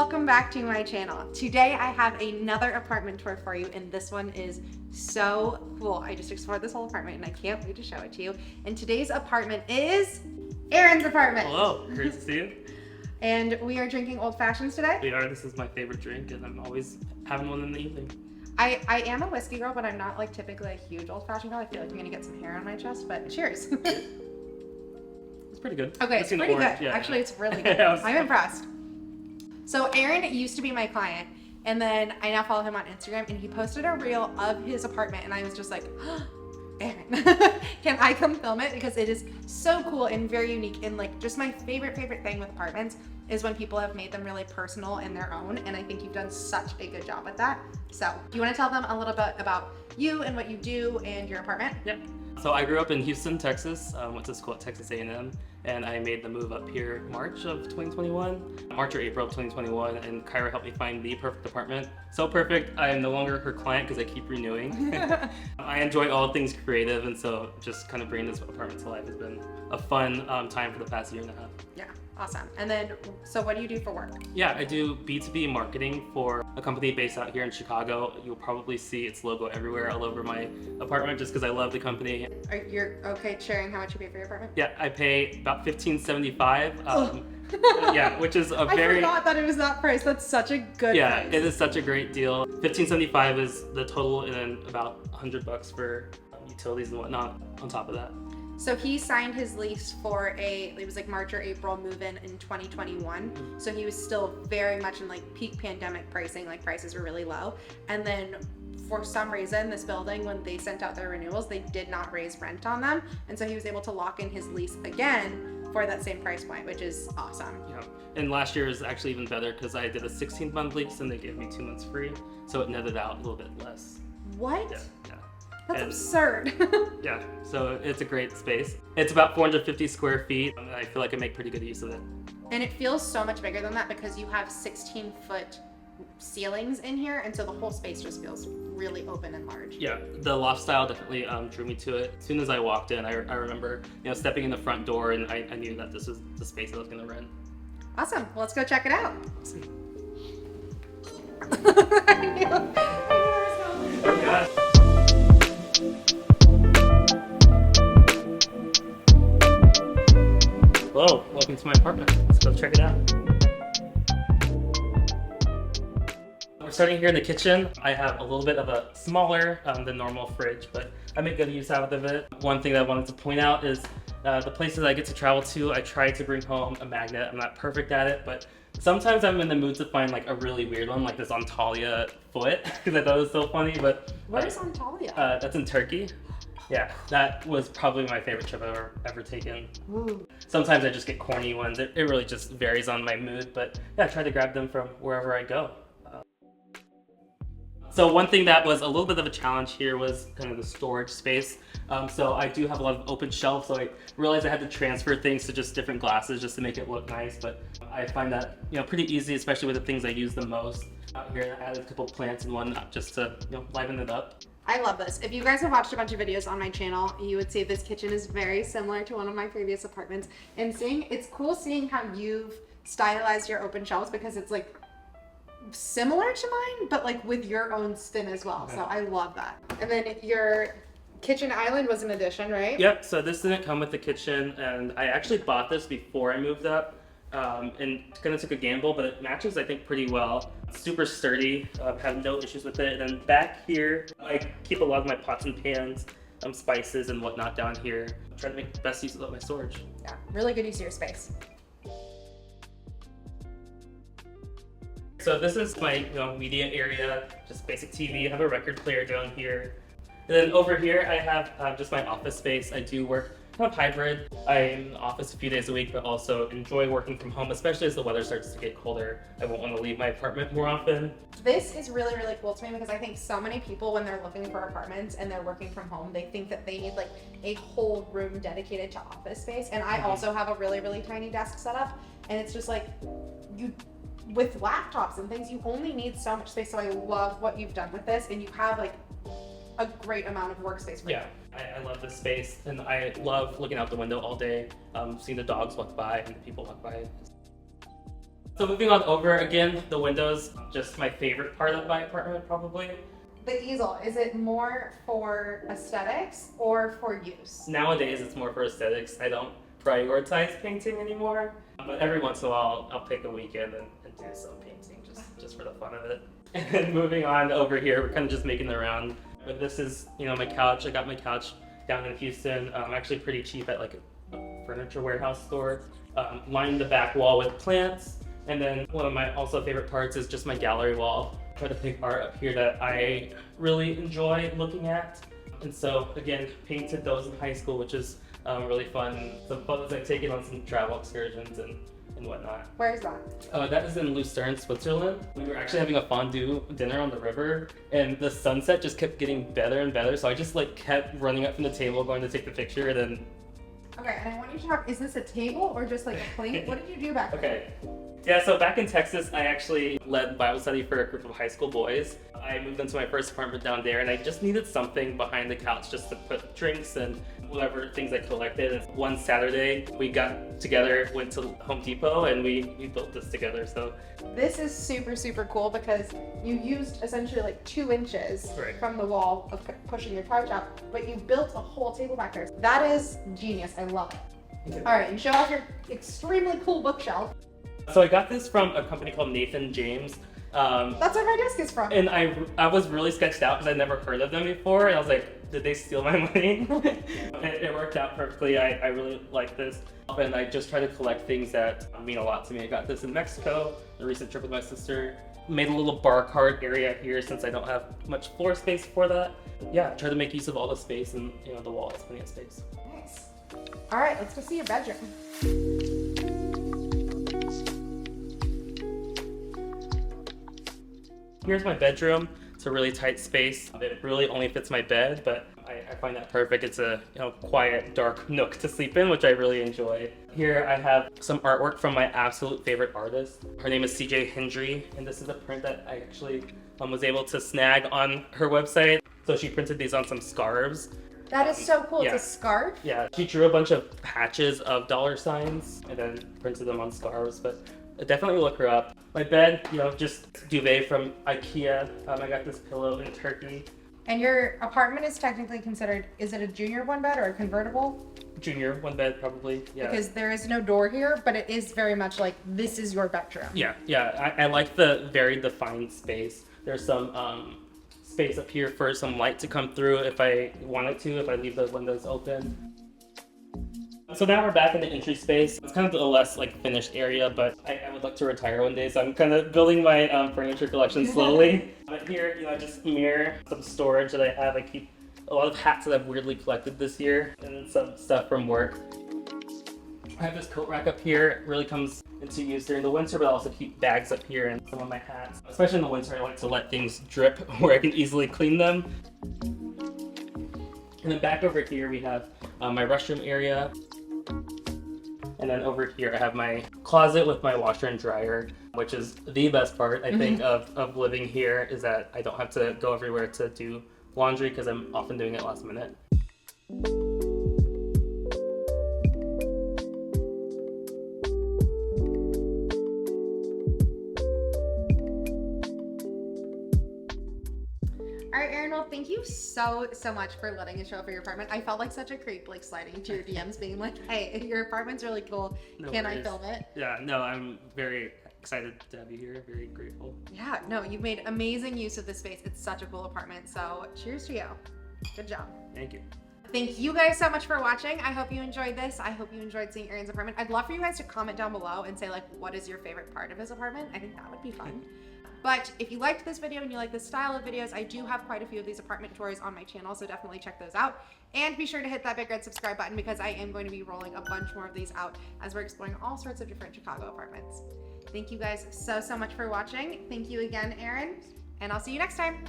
welcome back to my channel. Today I have another apartment tour for you, and this one is so cool. I just explored this whole apartment and I can't wait to show it to you. And today's apartment is Aaron's apartment. Hello, great to see you. And we are drinking old fashions today. We are. This is my favorite drink, and I'm always having one in the evening. I am a whiskey girl, but I'm not like typically a huge old fashioned girl. I feel like I'm gonna get some hair on my chest, but cheers. It's pretty good. Okay, it's pretty good. Yeah. Actually, it's really good. I'm impressed. So Aaron used to be my client, and then I now follow him on Instagram, and he posted a reel of his apartment, and I was just like, oh, Aaron, can I come film it? Because it is so cool and very unique, and like just my favorite thing with apartments is when people have made them really personal and their own, and I think you've done such a good job with that. So do you want to tell them a little bit about you and what you do and your apartment? Yep. So I grew up in Houston, Texas, went to school at Texas A&M, and I made the move up here March of 2021, March or April of 2021, and Kyra helped me find the perfect apartment. So perfect, I am no longer her client because I keep renewing. I enjoy all things creative, and so just kind of bringing this apartment to life has been a fun time for the past year and a half. Yeah, awesome. And then, so what do you do for work? Yeah, I do B2B marketing for a company based out here in Chicago. You'll probably see its logo everywhere all over my apartment just because I love the company. You're okay sharing how much you pay for your apartment? Yeah, I pay about $15.75. Yeah, which is a very. I forgot that it was that price. That's such a good price. Yeah, it is such a great deal. $15.75 is the total, and then about $100 for utilities and whatnot on top of that. So he signed his lease for it was like March or April move-in in 2021. So he was still very much in like peak pandemic pricing, like prices were really low. And then for some reason, this building, when they sent out their renewals, they did not raise rent on them. And so he was able to lock in his lease again for that same price point, which is awesome. Yeah, and last year is actually even better because I did a 16-month lease and they gave me 2 months free. So it netted out a little bit less. What? Yeah. That's absurd. Yeah, so it's a great space. It's about 450 square feet, and I feel like I make pretty good use of it. And it feels so much bigger than that because you have 16-foot ceilings in here, and so the whole space just feels really open and large. Yeah, the loft style definitely drew me to it. As soon as I walked in, I remember stepping in the front door, and I knew that this was the space that I was going to rent. Awesome. Well, let's go check it out. Hello, welcome to my apartment. Let's go check it out. We're starting here in the kitchen. I have a little bit of a smaller than normal fridge, but I make good use out of it. One thing that I wanted to point out is the places I get to travel to, I try to bring home a magnet. I'm not perfect at it, but sometimes I'm in the mood to find like a really weird one, like this Antalya foot, because I thought it was so funny. But what is Antalya? That's in Turkey. Yeah, that was probably my favorite trip I've ever taken. Ooh. Sometimes I just get corny ones. It really just varies on my mood, but yeah, I try to grab them from wherever I go. So one thing that was a little bit of a challenge here was kind of the storage space. So I do have a lot of open shelves, so I realized I had to transfer things to just different glasses just to make it look nice, but I find that pretty easy, especially with the things I use the most. Out here I added a couple plants and whatnot just to liven it up. I love this. If you guys have watched a bunch of videos on my channel, you would see this kitchen is very similar to one of my previous apartments. And it's cool seeing how you've stylized your open shelves because it's like similar to mine, but like with your own spin as well. So I love that. And then your kitchen island was an addition, right? Yep, so this didn't come with the kitchen, and I actually bought this before I moved up. And kind of took a gamble, but it matches, I think, pretty well. It's super sturdy, have no issues with it. And then back here, I keep a lot of my pots and pans, spices and whatnot down here. I'm trying to make the best use of my storage. Yeah, really good use of your space. So this is my media area, just basic TV. I have a record player down here. And then over here, I have just my office space. I do work kind of hybrid. I'm in the office a few days a week, but also enjoy working from home, especially as the weather starts to get colder. I won't want to leave my apartment more often. This is really cool to me because I think so many people, when they're looking for apartments and they're working from home, they think that they need like a whole room dedicated to office space. And I also have a really tiny desk set up, and it's just like with laptops and things, you only need so much space. So I love what you've done with this, and you have like a great amount of workspace for you. Yeah, I love this space, and I love looking out the window all day, seeing the dogs walk by and the people walk by. So moving on over again, the windows, just my favorite part of my apartment probably. The easel, is it more for aesthetics or for use? Nowadays it's more for aesthetics. I don't prioritize painting anymore, but every once in a while I'll pick a weekend and do some painting just for the fun of it. And then moving on over here, we're kind of just making the round. But this is, my couch. I got my couch down in Houston, actually pretty cheap at like a furniture warehouse store. Lined the back wall with plants. And then one of my also favorite parts is just my gallery wall. I try to pick art up here that I really enjoy looking at. And so again, painted those in high school, which is really fun. Some photos I've taken on some travel excursions and whatnot. Where's that? That is in Lucerne, Switzerland. We were actually having a fondue dinner on the river, and the sunset just kept getting better and better. So I just like kept running up from the table, going to take the picture, and then. Okay, and I want you to talk. Is this a table or just like a plate? What did you do back there? Okay. Yeah, so back in Texas, I actually led Bible study for a group of high school boys. I moved into my first apartment down there, and I just needed something behind the couch just to put drinks and whatever things I collected. And one Saturday, we got together, went to Home Depot, and we built this together. So this is super, super cool because you used essentially like 2 inches Right. from the wall of pushing your couch out, but you built a whole table back there. That is genius. I love it. All right, you show off your extremely cool bookshelf. So I got this from a company called Nathan James. That's where my desk is from. And I was really sketched out because I'd never heard of them before, and I was like, did they steal my money? It worked out perfectly. I really like this. And I just try to collect things that mean a lot to me. I got this in Mexico, a recent trip with my sister. Made a little bar card area here since I don't have much floor space for that. Yeah, try to make use of all the space, and the wall has plenty of space. Nice. All right, let's go see your bedroom. Here's my bedroom. It's a really tight space. It really only fits my bed, but I find that perfect. It's a quiet, dark nook to sleep in, which I really enjoy. Here I have some artwork from my absolute favorite artist. Her name is CJ Hendry, and this is a print that I actually was able to snag on her website. So she printed these on some scarves. That is so cool. Yeah. It's a scarf. Yeah, she drew a bunch of patches of dollar signs and then printed them on scarves, but definitely look her up. My bed, just duvet from IKEA. I got this pillow in Turkey. And your apartment is technically considered, is it a junior 1 bed or a convertible? Junior 1 bed, probably, yeah. Because there is no door here, but it is very much like this is your bedroom. Yeah. I like the very defined space. There's some space up here for some light to come through if I wanted to, if I leave the windows open. So now we're back in the entry space. It's kind of a less finished area, but I would like to retire one day, so I'm kind of building my furniture collection slowly. But here, I just mirror some storage that I have. I keep a lot of hats that I've weirdly collected this year, and then some stuff from work. I have this coat rack up here. It really comes into use during the winter, but I also keep bags up here and some of my hats. Especially in the winter, I like to let things drip where I can easily clean them. And then back over here, we have my restroom area. And then over here I have my closet with my washer and dryer, which is the best part, I think, of living here, is that I don't have to go everywhere to do laundry because I'm often doing it last minute. All right, Erin, well, thank you so much for letting us show up for your apartment. I felt like such a creep, sliding into your DMs being like, hey, your apartment's really cool. Can I film it? Yeah, no, I'm very excited to have you here. Very grateful. Yeah, no, you've made amazing use of this space. It's such a cool apartment. So cheers to you. Good job. Thank you. Thank you guys so much for watching. I hope you enjoyed this. I hope you enjoyed seeing Erin's apartment. I'd love for you guys to comment down below and say what is your favorite part of his apartment? I think that would be fun. But if you liked this video and you like this style of videos, I do have quite a few of these apartment tours on my channel, so definitely check those out. And be sure to hit that big red subscribe button because I am going to be rolling a bunch more of these out as we're exploring all sorts of different Chicago apartments. Thank you guys so much for watching. Thank you again, Erin, and I'll see you next time.